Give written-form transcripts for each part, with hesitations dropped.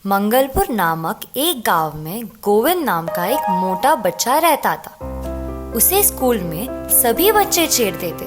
मंगलपुर नामक एक गांव में गोविंद नाम का एक मोटा बच्चा रहता था। उसे स्कूल में सभी बच्चे छेड़ते थे।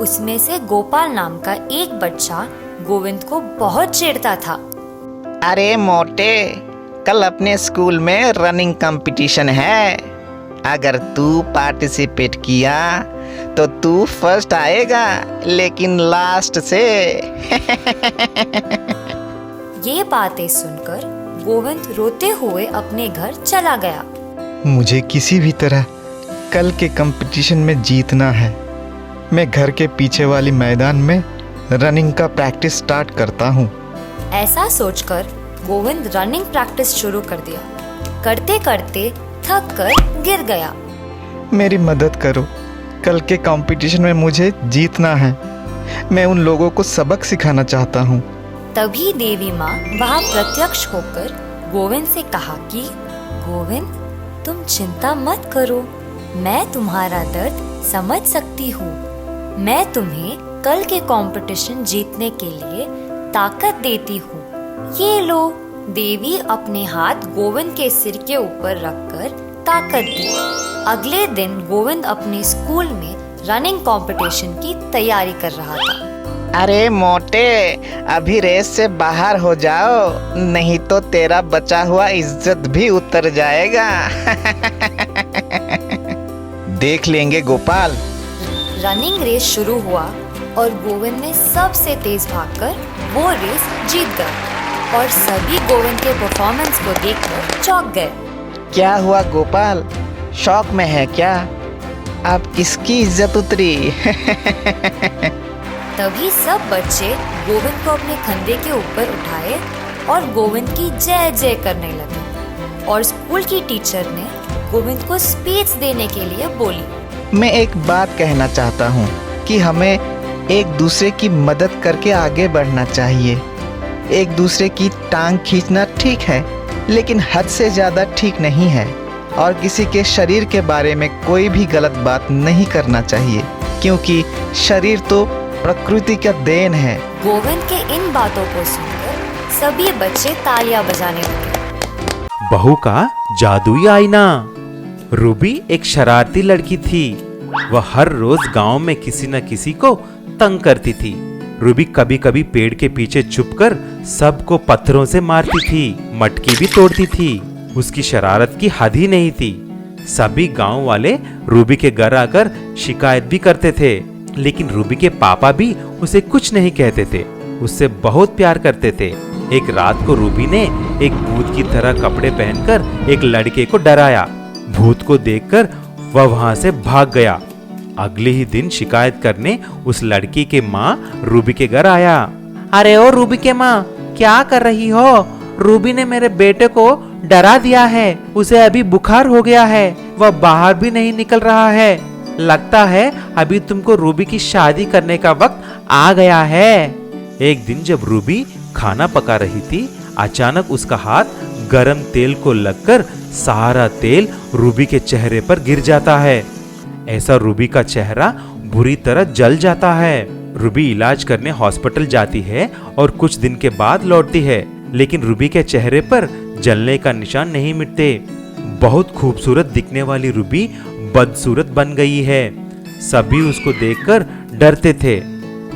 उसमें से गोपाल नाम का एक बच्चा गोविंद को बहुत छेड़ता था। अरे मोटे, कल अपने स्कूल में रनिंग कंपटीशन है। अगर तू पार्टिसिपेट किया तो तू फर्स्ट आएगा, लेकिन लास्ट से। ये बातें सुनकर गोविंद रोते हुए अपने घर चला गया। मुझे किसी भी तरह कल के कंपटीशन में जीतना है। मैं घर के पीछे वाली मैदान में रनिंग का प्रैक्टिस स्टार्ट करता हूँ। ऐसा सोचकर गोविंद रनिंग प्रैक्टिस शुरू कर दिया। करते करते थक कर गिर गया। मेरी मदद करो, कल के कंपटीशन में मुझे जीतना है। मैं उन लोगों को सबक सिखाना चाहता हूँ। तभी देवी माँ वहाँ प्रत्यक्ष होकर गोविंद से कहा कि गोविंद, तुम चिंता मत करो, मैं तुम्हारा दर्द समझ सकती हूँ। मैं तुम्हें कल के कंपटीशन जीतने के लिए ताकत देती हूँ। ये लो। देवी अपने हाथ गोविंद के सिर के ऊपर रखकर ताकत दी। अगले दिन गोविंद अपने स्कूल में रनिंग कंपटीशन की तैयारी कर रहा था। अरे मोटे, अभी रेस से बाहर हो जाओ, नहीं तो तेरा बचा हुआ इज्जत भी उतर जाएगा। देख लेंगे गोपाल। रनिंग रेस शुरू हुआ और गोविंद ने सबसे तेज भागकर वो रेस जीत गया और सभी गोविंद के परफॉर्मेंस को देखकर चौंक गए। क्या हुआ गोपाल, शौक में है क्या? अब किसकी इज्जत उतरी? तभी सब बच्चे गोविंद को अपने कंधे के ऊपर उठाए और गोविंद की जय जय करने लगे। और स्कूल की टीचर ने गोविंद को स्पीच देने के लिए बोली। मैं एक बात कहना चाहता हूँ कि हमें एक दूसरे की मदद करके आगे बढ़ना चाहिए। एक दूसरे की टांग खींचना ठीक है, लेकिन हद से ज़्यादा ठीक नहीं है। और किसी के शरीर के बारे में कोई भी गलत बात नहीं करना चाहिए, क्योंकि शरीर तो प्रकृति का देन है। गोविंद के इन बातों को सुनकर सभी बच्चे तालियां बजाने लगे। बहू का जादुई आईना। रूबी एक शरारती लड़की थी। वह हर रोज गांव में किसी न किसी को तंग करती थी। रूबी कभी कभी पेड़ के पीछे छुपकर सबको पत्थरों से मारती थी, मटकी भी तोड़ती थी। उसकी शरारत की हद ही नहीं थी। सभी गांव वाले रूबी के घर आकर शिकायत भी करते थे, लेकिन रूबी के पापा भी उसे कुछ नहीं कहते थे। उससे बहुत प्यार करते थे। एक रात को रूबी ने एक भूत की तरह कपड़े पहनकर एक लड़के को डराया। भूत को देखकर वह वहां से भाग गया। अगले ही दिन शिकायत करने उस लड़की के माँ रूबी के घर आया। अरे ओ रूबी के माँ, क्या कर रही हो? रूबी ने मेरे बेटे को डरा दिया है। उसे अभी बुखार हो गया है। वह बाहर भी नहीं निकल रहा है। लगता है अभी तुमको रूबी की शादी करने का वक्त आ गया है। एक दिन जब रूबी खाना पका रही थी, अचानक उसका हाथ गरम तेल को लगकर सारा तेल रूबी के चेहरे पर गिर जाता है। ऐसा रूबी का चेहरा बुरी तरह जल जाता है। रूबी इलाज करने हॉस्पिटल जाती है और कुछ दिन के बाद लौटती है, लेकिन रूबी के चेहरे पर जलने का निशान नहीं मिटते। बहुत खूबसूरत दिखने वाली रूबी बदसूरत बन गई है। सभी उसको देखकर डरते थे।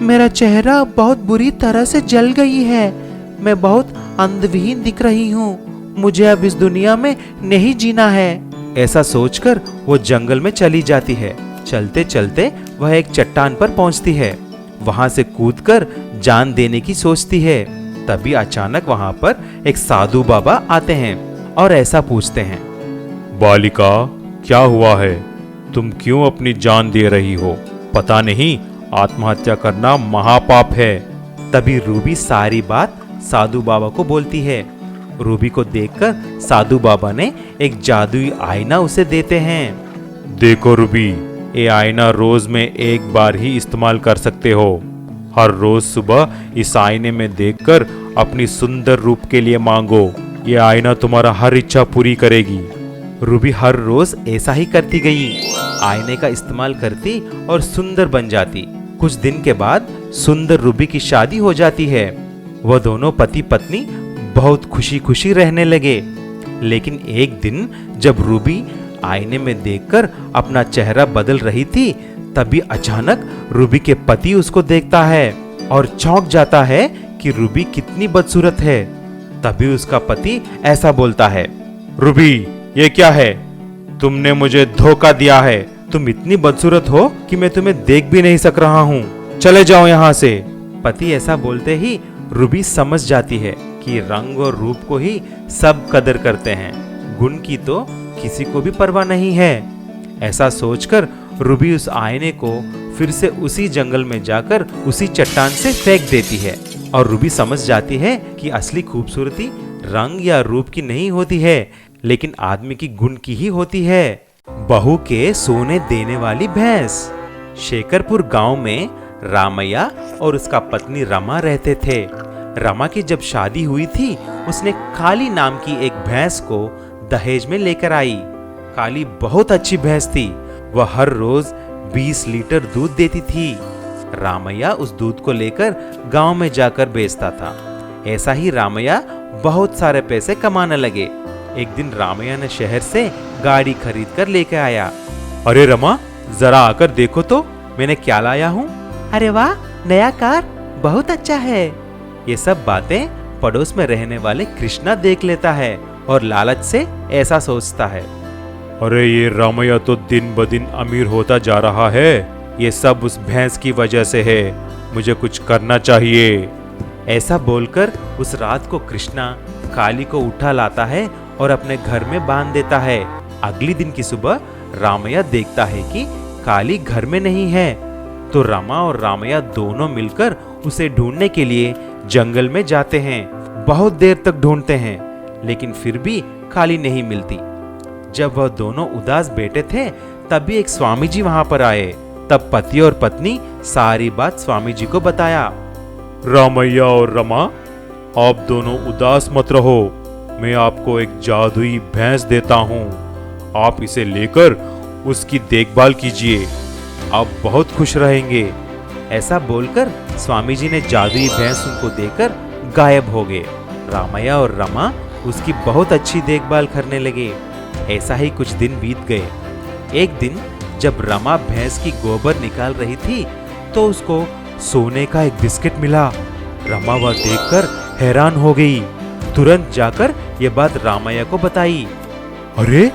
मेरा चेहरा बहुत बुरी तरह से जल गई है। मैं बहुत अंधविहीन दिख रही हूँ। मुझे अब इस दुनिया में नहीं जीना है। ऐसा सोचकर वो जंगल में चली जाती है। चलते चलते वह एक चट्टान पर पहुंचती है। वहां से कूदकर जान देने की सोचती है। तभी अचानक वहां पर एक साधु बाबा आते हैं और ऐसा पूछते हैं, बालिका, क्या हुआ है? तुम क्यों अपनी जान दे रही हो? पता नहीं आत्महत्या करना महापाप है। तभी रूबी सारी बात साधु बाबा को बोलती है। रूबी को देखकर साधु बाबा ने एक जादुई आईना उसे देते हैं। देखो रूबी, ये आईना रोज में एक बार ही इस्तेमाल कर सकते हो। हर रोज सुबह इस आईने में देखकर अपनी सुंदर रूप के लिए मांगो। ये आईना तुम्हारा हर इच्छा पूरी करेगी। रूबी हर रोज ऐसा ही करती गई। आईने का इस्तेमाल करती और सुंदर बन जाती। कुछ दिन के बाद सुंदर रूबी की शादी हो जाती है। वह दोनों पति पत्नी बहुत खुशी खुशी रहने लगे। लेकिन एक दिन जब रूबी आईने में देखकर अपना चेहरा बदल रही थी, तभी अचानक रूबी के पति उसको देखता है और चौंक जाता है कि रूबी कितनी बदसूरत है। तभी उसका पति ऐसा बोलता है, रूबी ये क्या है? तुमने मुझे धोखा दिया है। तुम इतनी बदसूरत हो कि मैं तुम्हें देख भी नहीं सक रहा हूँ। चले जाओ यहाँ से। पति ऐसा बोलते ही रूबी समझ जाती है कि रंग और रूप को ही सब कदर करते हैं, गुण की तो किसी को भी परवाह नहीं है। ऐसा सोचकर रूबी उस आईने को फिर से उसी जंगल में जाकर उसी चट्टान से फेंक देती है। और रूबी समझ जाती है कि असली खूबसूरती रंग या रूप की नहीं होती है, लेकिन आदमी की गुण की ही होती है। बहू के सोने देने वाली भैंस। शेखरपुर गांव में रामैया और उसका पत्नी रमा रहते थे। रमा की जब शादी हुई थी, उसने काली नाम की एक भैंस को दहेज में लेकर आई। काली बहुत अच्छी भैंस थी। वह हर रोज 20 लीटर दूध देती थी। रामैया उस दूध को लेकर गांव में जाकर बेचता था। ऐसा ही रामैया बहुत सारे पैसे कमाने लगे। एक दिन रामैया ने शहर से गाड़ी खरीद कर लेके आया। अरे रमा, जरा आकर देखो तो मैंने क्या लाया हूँ। अरे वाह, नया कार बहुत अच्छा है। ये सब बातें पड़ोस में रहने वाले कृष्णा देख लेता है और लालच से ऐसा सोचता है, अरे ये रामैया तो दिन ब दिन अमीर होता जा रहा है। ये सब उस भैंस की वजह से है। मुझे कुछ करना चाहिए। ऐसा बोलकर उस रात को कृष्णा काली को उठा लाता है और अपने घर में बांध देता है। अगली दिन की सुबह रामैया देखता है कि काली घर में नहीं है, तो रमा और रामैया दोनों मिलकर उसे ढूंढने के लिए जंगल में जाते हैं। बहुत देर तक ढूंढते हैं, लेकिन फिर भी काली नहीं मिलती। जब वह दोनों उदास बैठे थे, तभी एक स्वामी जी वहां पर आए। तब पति और पत्नी सारी बात स्वामी जी को बताया। रामैया और रमा, आप दोनों उदास मत रहो। मैं आपको एक जादुई भैंस देता हूँ। आप इसे लेकर उसकी देखभाल कीजिए। आप बहुत खुश रहेंगे। ऐसा बोलकर स्वामी जी ने जादुई भैंस उनको देकर गायब हो गए। रामैया और रमा उसकी बहुत अच्छी देखभाल करने लगे। ऐसा ही कुछ दिन बीत गए। एक दिन जब रमा भैंस की गोबर निकाल रही थी, तो उसको सोने का एक बिस्किट मिला। रमा वह देखकर हैरान हो गई। तुरंत जाकर ये बात रामैया को बताई। अरे,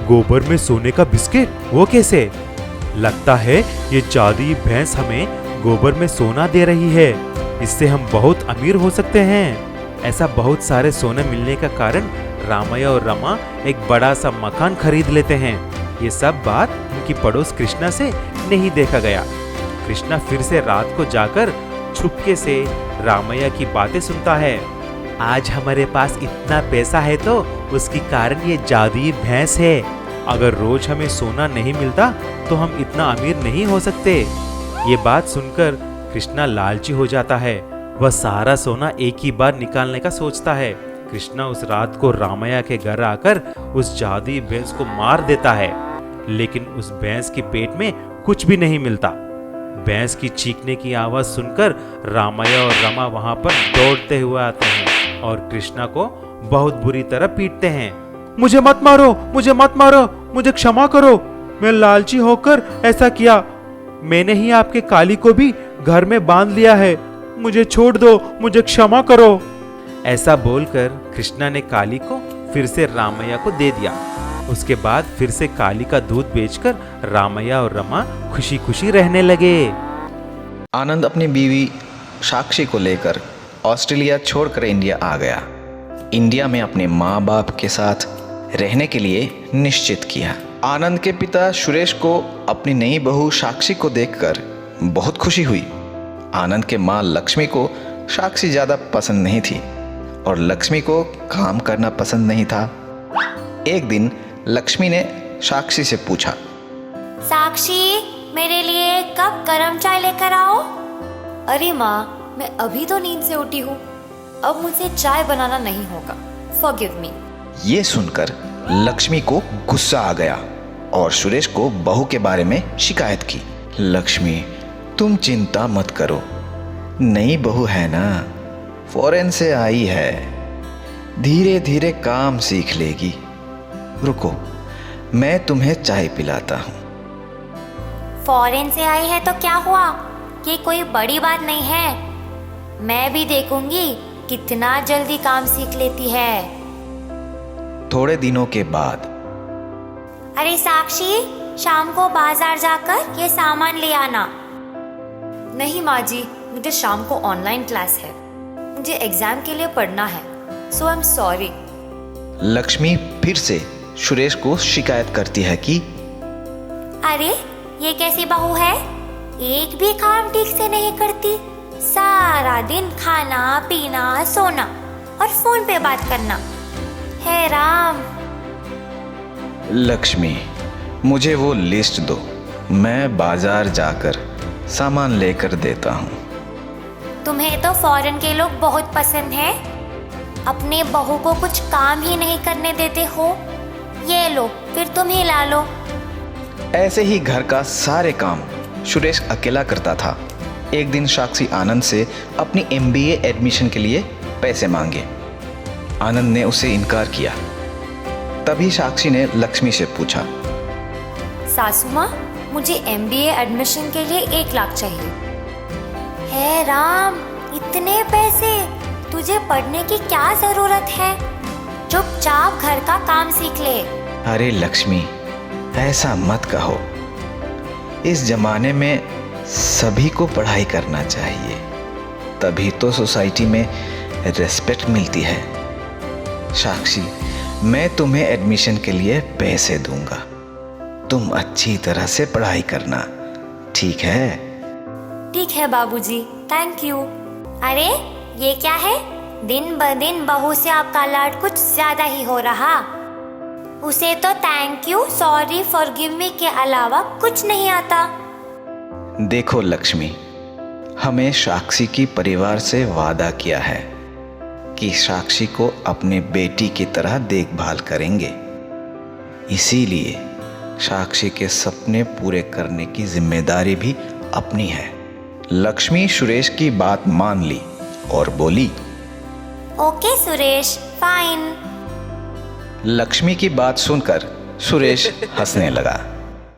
गोबर में सोने का बिस्किट, वो कैसे? लगता है ये जादुई भैंस हमें गोबर में सोना दे रही है। इससे हम बहुत अमीर हो सकते हैं। ऐसा बहुत सारे सोने मिलने का कारण रामैया और रमा एक बड़ा सा मकान खरीद लेते हैं। ये सब बात उनकी पड़ोस कृष्णा से नहीं देखा गया। कृष्णा फिर से रात को जाकर छुपके से रामैया की बातें सुनता है। आज हमारे पास इतना पैसा है तो उसकी कारण ये जादुई भैंस है। अगर रोज हमें सोना नहीं मिलता तो हम इतना अमीर नहीं हो सकते। ये बात सुनकर कृष्णा लालची हो जाता है। वह सारा सोना एक ही बार निकालने का सोचता है। कृष्णा उस रात को रामैया के घर आकर उस जादुई भैंस को मार देता है, लेकिन उस भैंस के पेट में कुछ भी नहीं मिलता। भैंस की चीखने की आवाज सुनकर रामैया और रमा वहां पर दौड़ते हुए आते हैं और कृष्णा को बहुत बुरी तरह पीटते हैं। मुझे मत मारो, मुझे मत मारो, मुझे क्षमा करो। मैं लालची होकर ऐसा किया। मैंने ही आपके काली को भी घर में बांध लिया है। मुझे छोड़ दो, मुझे क्षमा करो। ऐसा बोलकर कृष्णा ने काली को फिर से रामैया को दे दिया। उसके बाद फिर से काली का दूध बेचकर रामैया और रमा खुशी खुशी रहने लगे। आनंद अपनी बीवी साक्षी को लेकर ऑस्ट्रेलिया छोड़कर इंडिया आ गया। इंडिया में अपने माँ बाप के साथ रहने के लिए निश्चित किया। आनंद के पिता सुरेश को अपनी नई बहू साक्षी को देखकर बहुत खुशी हुई। आनंद के माँ लक्ष्मी को साक्षी ज़्यादा पसंद नहीं थी और लक्ष्मी को काम करना पसंद नहीं था। एक दिन लक्ष्मी ने साक्षी से पूछा, साक्षी, मेरे लिए एक कप गरम चाय लेकर आओ। अरे माँ, मैं अभी तो नींद से उठी हूँ। अब मुझे चाय बनाना नहीं होगा। Forgive me. ये सुनकर लक्ष्मी को गुस्सा आ गया और सुरेश को बहू के बारे में शिकायत की। लक्ष्मी, तुम चिंता मत करो, नई बहू है ना, फॉरेन से आई है, धीरे धीरे काम सीख लेगी। रुको, मैं तुम्हें चाय पिलाता हूँ। फॉरेन से आई है तो क्या हुआ, ये कोई बड़ी बात नहीं है। मैं भी देखूंगी कितना जल्दी काम सीख लेती है। थोड़े दिनों के बाद अरे साक्षी, शाम को बाजार जाकर ये सामान ले आना। नहीं माँ जी, मुझे शाम को ऑनलाइन क्लास है, मुझे एग्जाम के लिए पढ़ना है, सो आई एम सॉरी। लक्ष्मी फिर से सुरेश को शिकायत करती है कि अरे ये कैसी बहू है, एक भी काम ठीक से नहीं करती। सारा दिन खाना पीना सोना और फोन पे बात करना। हे राम। लक्ष्मी, मुझे वो लिस्ट दो, मैं बाजार जाकर सामान लेकर देता हूँ। तुम्हें तो फॉरेन के लोग बहुत पसंद हैं। अपने बहू को कुछ काम ही नहीं करने देते हो। ये लो, फिर तुम ही ला लो। ऐसे ही घर का सारे काम सुरेश अकेला करता था। एक दिन साक्षी आनंद से अपनी MBA एडमिशन के लिए पैसे मांगे। आनंद ने उसे इनकार किया। तभी साक्षी ने लक्ष्मी से पूछा, सासू माँ, मुझे MBA एडमिशन के लिए 1 लाख चाहिए। हे राम, इतने पैसे? तुझे पढ़ने की क्या जरूरत है? चुपचाप घर का काम सीख ले। अरे लक्ष्मी, ऐसा मत कहो। इस जमाने में सभी को पढ़ाई करना चाहिए, तभी तो सोसाइटी में रेस्पेक्ट मिलती है। साक्षी, मैं तुम्हें एडमिशन के लिए पैसे दूंगा, तुम अच्छी तरह से पढ़ाई करना, ठीक है? ठीक है बाबूजी, थैंक यू। अरे ये क्या है, दिन ब दिन बहू से आपका लाड कुछ ज्यादा ही हो रहा। उसे तो thank you, sorry, forgive me के अलावा कुछ नहीं आता। देखो लक्ष्मी, हमें साक्षी की परिवार से वादा किया है कि साक्षी को अपने बेटी की तरह देखभाल करेंगे। इसीलिए साक्षी के सपने पूरे करने की जिम्मेदारी भी अपनी है। लक्ष्मी सुरेश की बात मान ली और बोली, ओके सुरेश, फाइन। लक्ष्मी की बात सुनकर सुरेश हंसने लगा।